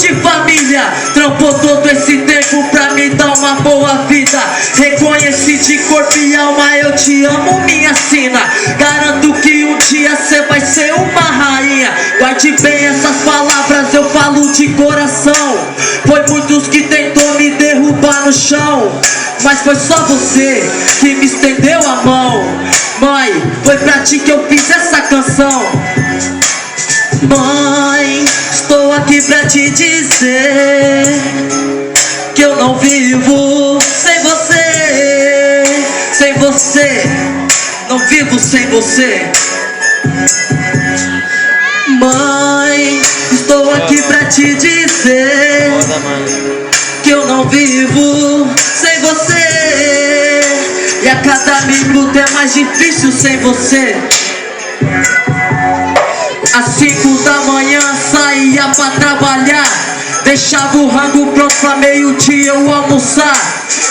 de família, trampou todo esse tempo pra me dar uma boa vida. Reconheci de corpo e alma, eu te amo, minha sina. Garanto que um dia cê vai ser uma rainha. Guarde bem essas palavras, eu falo de coração. Foi muitos que tentou me derrubar no chão, mas foi só você que me estendeu a mão. Mãe, foi pra ti que eu fiz essa canção. Mãe, estou aqui pra te dizer que eu não vivo sem você. Sem você, não vivo sem você. Mãe, estou aqui pra te dizer que eu não vivo sem você. E a cada minuto é mais difícil sem você. Às 5 da manhã saía pra trabalhar, deixava o rango pronto pra meio-dia eu almoçar.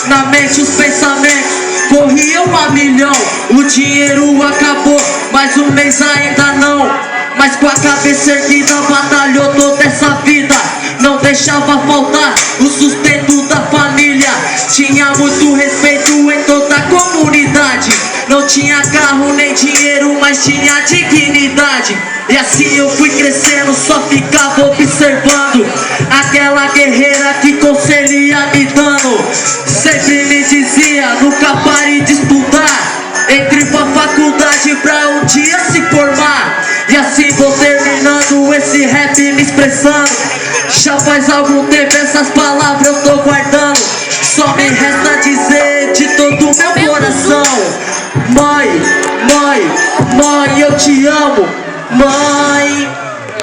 Na mente os pensamentos corriam a milhão. O dinheiro acabou, mas o mês ainda não. Mas com a cabeça erguida batalhou toda essa vida. Não deixava faltar o sustento da família. Tinha muito respeito em toda a comunidade. Não tinha carro nem dinheiro, mas tinha dignidade. E assim eu fui crescendo, só ficava observando aquela guerreira que conselho ia me dando. Sempre me dizia, nunca pare de estudar. Entre pra faculdade pra um dia se formar. E assim vou terminando esse rap me expressando. Já faz algum tempo essas palavras eu tô guardando. Só me resta dizer de todo o meu coração: mãe, mãe, mãe, eu te amo. Mãe,